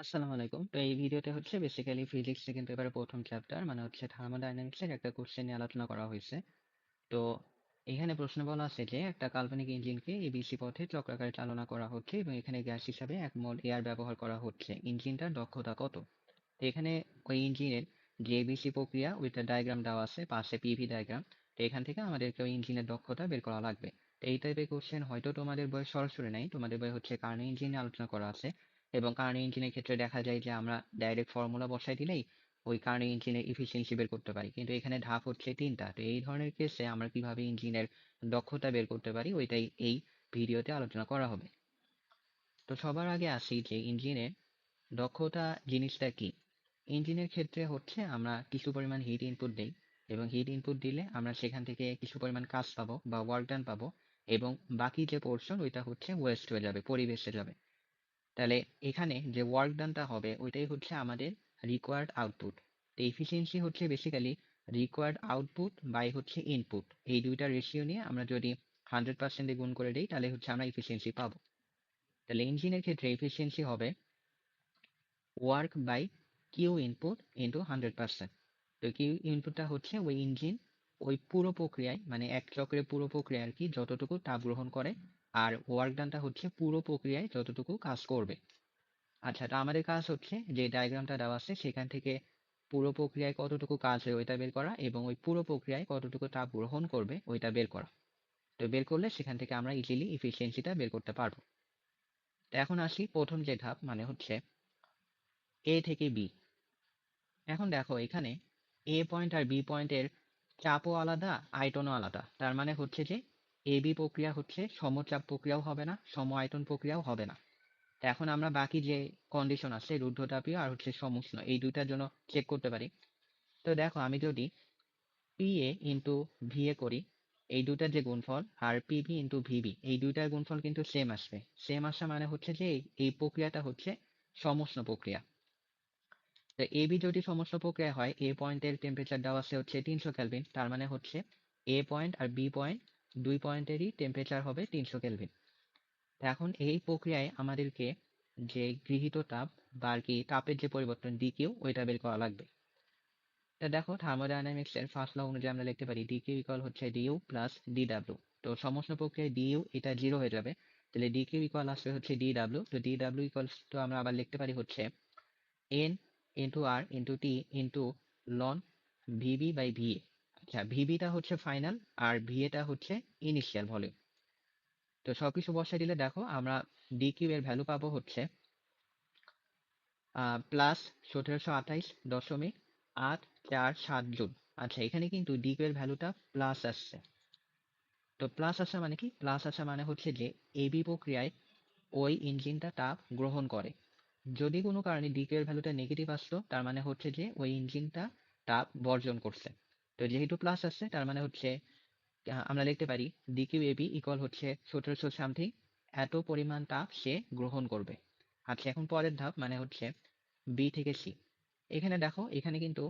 আসসালামু আলাইকুম। তো এই ভিডিওতে হচ্ছে বেসিক্যালি ফিজিক্স সেকেন্ড পেপারের ১ম চ্যাপ্টার মানে হচ্ছে থার্মোডায়নামিক্স এর একটা কোয়েশ্চেন নিয়ে আলোচনা করা হইছে। তো এখানে প্রশ্ন বলা আছে যে একটা কাল্পনিক ইঞ্জিনকে এবিসি পথে চক্রাকারে চালনা করা হচ্ছে এবং এখানে গ্যাস হিসাবে ১ মোল এয়ার ব্যবহার করা হচ্ছে। ইঞ্জিনটার দক্ষতা কত? তো এখানে ওই ইঞ্জিনের যে এবিসি প্রক্রিয়া ওইটার ডায়াগ্রাম দেওয়া আছে, পাশে পিভি ডায়াগ্রাম। তো এখান থেকে আমাদেরকে ওই ইঞ্জিনের দক্ষতা বের করা লাগবে। তো এই টাইপের কোয়েশ্চেন হয়তো তোমাদের বইয়ে সরাসরি নাই। তোমাদের বইয়ে হচ্ছে কার্নো ইঞ্জিন নিয়ে আলোচনা করা আছে। এবং কার্নো ইঞ্জিনের ক্ষেত্রে দেখা যায় যে আমরা ডাইরেক্ট ফর্মুলা বসাই দিলেই ওই কার্নো ইঞ্জিনের এফিসিয়েন্সি বের করতে পারি। কিন্তু এখানে ধাপ হচ্ছে ৩ টা। তো এই ধরনের কেসে আমরা কিভাবে ইঞ্জিনের দক্ষতা বের করতে পারি ওইটাই এই ভিডিওতে আলোচনা করা হবে। তো সবার আগে আসি যে ইঞ্জিনের দক্ষতা জিনিসটা কি? ইঞ্জিনের ক্ষেত্রে হচ্ছে আমরা কিছু পরিমাণ হিট ইনপুট দেই এবং হিট ইনপুট দিলে আমরা সেখান থেকে কিছু পরিমাণ কাজ পাবো বা ওয়ার্ক ডান পাবো এবং বাকি যে পোর্শন ওইটা হচ্ছে ওয়েস্ট হয়ে যাবে, পরিবেশে যাবে। তাহলে এখানে যে ওয়ার্ক ডানটা হবে ওইটাই হচ্ছে আমাদের রিকোয়ার্ড আউটপুট। তো এফিসিয়েন্সি হচ্ছে বেসিক্যালি রিকোয়ার্ড আউটপুট বাই হচ্ছে ইনপুট। এই দুইটা রেশিও নিয়ে আমরা যদি 100% দিয়ে গুণ করে দেই তাহলে হচ্ছে আমরা এফিসিয়েন্সি পাবো। তাহলে ইঞ্জিনের ক্ষেত্রে এফিসিয়েন্সি হবে work by Q input into 100%। তো কিউ ইনপুটটা হচ্ছে ওই ইঞ্জিন ওই পুরো প্রক্রিয়ায় মানে এক চক্রের পুরো প্রক্রিয়া আর কি যতটুকু তাপ গ্রহণ করে, আর ওয়ার্ক ডানটা হচ্ছে পুরো প্রক্রিয়ায় যতটুকু কাজ করবে। আচ্ছা, তো আমাদের কাজ হচ্ছে যে ডায়াগ্রামটা দেওয়া আছে সেখান থেকে পুরো প্রক্রিয়ায় কতটুকু কাজ হয় ওইটা বের করা এবং ওই পুরো প্রক্রিয়ায় কতটুকু তাপ গ্রহণ করবে ওইটা বের করা। তো বের করলে সেখান থেকে আমরা ইজিলি এফিসিয়েন্সিটা বের করতে পারবো। তো এখন আসি প্রথম যে ধাপ মানে হচ্ছে এ থেকে বি। এখন দেখো এখানে এ পয়েন্ট আর বি পয়েন্টের চাপও আলাদা, আয়তনও আলাদা। তার মানে হচ্ছে যে এ বি প্রক্রিয়া হচ্ছে সমচাপ প্রক্রিয়াও হবে না, সম আয়তন প্রক্রিয়াও হবে না। তো এখন আমরা বাকি যে কন্ডিশন আছে রুদ্ধতাপীয় আর হচ্ছে সমুষ্ণ এই দুইটার জন্য চেক করতে পারি। তো দেখো আমি যদি P A into V A করি, এই দুটার যে গুণফল আর পিভি ইন্টু ভিবি এই দুইটার গুণফল কিন্তু সেম আসবে। সেম আসা মানে হচ্ছে যে এই প্রক্রিয়াটা হচ্ছে সমুষ্ণ প্রক্রিয়া। তো এবি যদি সমস্ত প্রক্রিয়া হয়, এ পয়েন্টের টেম্পারেচার দেওয়া আছে হচ্ছে 300 কেলভিন। তার মানে হচ্ছে এ পয়েন্ট আর বি পয়েন্ট দুই পয়েন্টেরই টেম্পারেচার হবে 300 কেলভিন। এখন এই প্রক্রিয়ায় আমাদেরকে যে গৃহীত তাপ বা আর কি তাপের যে পরিবর্তন ডিকিউ ওইটা বের করা লাগবে। তা দেখো থার্মোডাইনামিক্স এর ফার্স্ট ল অনুযায়ী আমরা লিখতে পারি ডিকিউ ইকুয়াল হচ্ছে ডিইউ প্লাস ডিডাব্লিউ। তো সমস্ত প্রক্রিয়ায় ডিইউ এটা 0 হয়ে যাবে। তাহলে ডিকিউ ইকুয়াল আসবে হচ্ছে ডিডাব্লিউ। তো ডিডাব্লিউ ইকুয়ালস তো আমরা আবার লিখতে পারি হচ্ছে N into R into T into লন ভিবি বাই ভিএ। আচ্ছা, ভিবিটা হচ্ছে ফাইনাল আর ভিএটা হচ্ছে ইনিশিয়াল ভলিউম। তো সবকিছু বসাই দিলে দেখো আমরা ডিকিউ এর ভ্যালু পাবো হচ্ছে প্লাস 1728.847 জুল। আচ্ছা, এখানে কিন্তু ডিকিউ এর ভ্যালুটা প্লাস আসছে। তো প্লাস আসা মানে কি? প্লাস আসা মানে হচ্ছে যে এবি প্রক্রিয়ায় ওই ইঞ্জিনটা তাপ গ্রহণ করে। যদি কোনো কারণে ডিকিউ এর ভ্যালুটা নেগেটিভ আসলো তার মানে হচ্ছে যে ওই ইঞ্জিনটা তাপ বর্জন করছে। তো যেহেতু প্লাস আসছে তার মানে হচ্ছে আমরা লিখতে পারি ডিকিউ এবি ইকুয়াল হচ্ছে 1700 সামথিং এত পরিমাণ তাপ সে গ্রহণ করবে। আচ্ছা, এখন পরের ধাপ মানে হচ্ছে বি থেকে সি। এখানে দেখো এখানে কিন্তু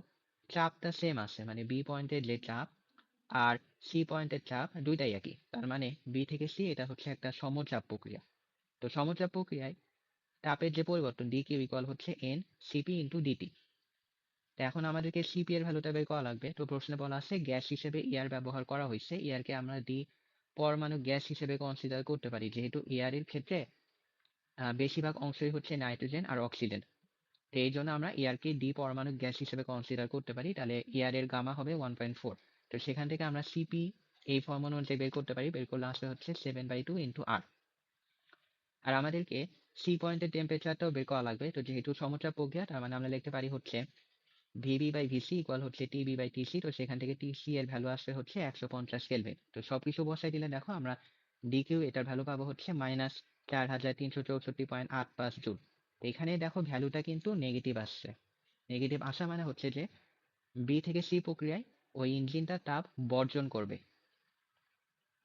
চাপটা সেম আছে, মানে বি পয়েন্টের যে চাপ আর সি পয়েন্টের চাপ দুইটাই একই। তার মানে বি থেকে সি এটা হচ্ছে একটা সমচাপ প্রক্রিয়া। তো সমচাপ প্রক্রিয়ায় তাপের যে পরিবর্তন ডিকিউ ইকুয়াল হচ্ছে এন সিপি ইন্টু ডিটি। তো এখন আমাদেরকে সিপি এর ভ্যালুটা বের করা লাগবে। তো প্রশ্নে বলা আছে গ্যাস হিসেবে এয়ার ব্যবহার করা হয়েছে। এয়ারকে আমরা ডি পরমাণু গ্যাস হিসেবে কনসিডার করতে পারি, যেহেতু এয়ার এর ক্ষেত্রে বেশিরভাগ অংশই হচ্ছে নাইট্রোজেন আর অক্সিজেন। তো এই জন্য আমরা এয়ারকে ডি পরমাণু গ্যাস হিসেবে কনসিডার করতে পারি। তাহলে এয়ার এর গামা হবে 1.4। তো সেখান থেকে আমরা সিপি এই ফর্মুলা অনুযায়ী বের করতে পারি। বের করলে আসবে হচ্ছে 7/2 ইন্টু আর। আর আমাদেরকে সি পয়েন্টের টেম্পারেচারটাও বের করা লাগবে। তো যেহেতু সমচাপ প্রক্রিয়া তার মানে আমরা লিখতে পারি হচ্ছে ভিবি বাই ভিসি ইকুয়াল হচ্ছে টিবি বাই টিসি। তো সেখান থেকে টিসি এর ভ্যালু আসবে হচ্ছে 150 কেলভিন। তো সবকিছু বসাই দিলে দেখো আমরা ডিকিউ এটার ভ্যালু পাবো হচ্ছে -4364.85 জুল। তো এখানে দেখো ভ্যালুটা কিন্তু নেগেটিভ আসছে। নেগেটিভ আসা মানে হচ্ছে যে বি থেকে সি প্রক্রিয়ায় ওই ইঞ্জিনটা তাপ বর্জন করবে।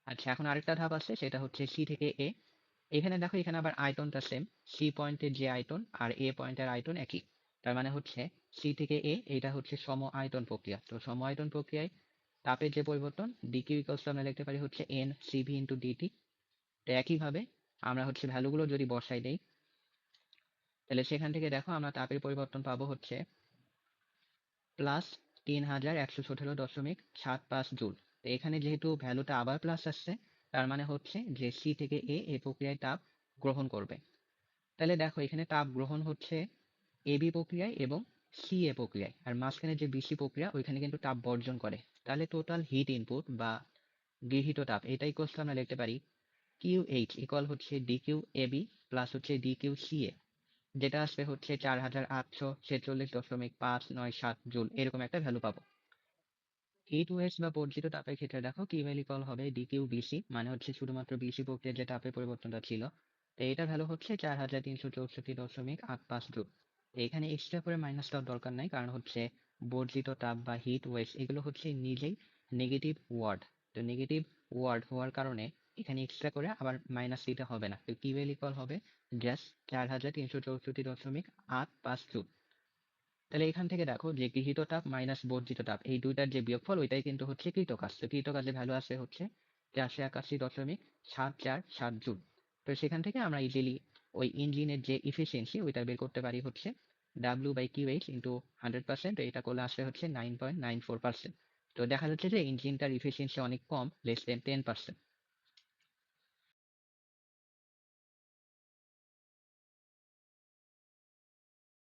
আচ্ছা, এখন আরেকটা ধাপ আছে সেটা হচ্ছে সি থেকে এ। এখানে দেখো এখানে আবার আয়তনটা সেম। সি পয়েন্টের যে আয়তন আর এ পয়েন্টের আয়তন একই। তার মানে হচ্ছে সি থেকে এ এটা হচ্ছে সম আয়তন প্রক্রিয়া। তো সম আয়তন প্রক্রিয়ায় তাপের যে পরিবর্তন ডিকিউ ইকুয়ালস টু আমরা লিখতে পারি হচ্ছে এন সিভি ইন্টু ডিটি। তো একইভাবে আমরা হচ্ছে ভ্যালুগুলো যদি বসাই দেই তাহলে সেখান থেকে দেখো আমরা তাপের পরিবর্তন পাবো হচ্ছে প্লাস 3117.75 জুল। তো এখানে যেহেতু ভ্যালুটা আবার প্লাস আসছে, তার মানে হচ্ছে যে সি থেকে এ এই প্রক্রিয়ায় তাপ গ্রহণ করবে। তাহলে দেখো এখানে তাপ গ্রহণ হচ্ছে এবি প্রক্রিয়ায় এবং সিএ প্রক্রিয়ায়, আর মাঝখানে যে বিসি প্রক্রিয়া ওইখানে কিন্তু তাপ বর্জন করে। তাহলে টোটাল হিট ইনপুট বা গৃহীত তাপ এটা ইকুয়ালস আমরা লিখতে পারি কিউএইচ ইকুয়াল হচ্ছে ডিকিউ এবি প্লাস হচ্ছে ডিকিউ সিএ, যেটা আসবে হচ্ছে 4846.597 জুল, এরকম একটা ভ্যালু পাবো। হিট ওয়েস্ট বা বর্জিত তাপের ক্ষেত্রে দেখো কিউএল ইকুয়াল হবে ডিকিউ বিসি, মানে হচ্ছে শুধুমাত্র বিসি প্রক্রিয়ার যে তাপের পরিবর্তনটা ছিল, তো এটা ভ্যালু হচ্ছে 4364.85 জুল। এখানে এক্সট্রা করে মাইনাস দেওয়ার দরকার নাই, কারণ হচ্ছে বর্জিত তাপ বা হিট ওয়েস্ট এগুলো হচ্ছে নিজেই নেগেটিভ ওয়ার্ড। তো নেগেটিভ ওয়ার্ড হওয়ার কারণে এখানে এক্সট্রা করে আবার মাইনাস দিতে হবে না। তো কিউএল ইকুয়াল হবে জাস্ট 4364.85 জুল। তাহলে এখান থেকে দেখো যে গৃহীত তাপ মাইনাস বর্জিত তাপ এই দুইটার যে বিয়োগফল ওইটাই কিন্তু হচ্ছে কৃতকাজ। তো কৃতকাজের ভ্যালু আসে হচ্ছে 481.747 জুল। তো সেখান থেকে আমরা ইজিলি ওই ইঞ্জিনের যে ইফিসিয়েন্সি ওইটা বের করতে পারি হচ্ছে W/QH ইন্টু 100%, এটা করলে আসলে হচ্ছে 9.94%। তো দেখা যাচ্ছে যে ইঞ্জিনটার ইফিসিয়েন্সি অনেক কম, লেস দেন 10%।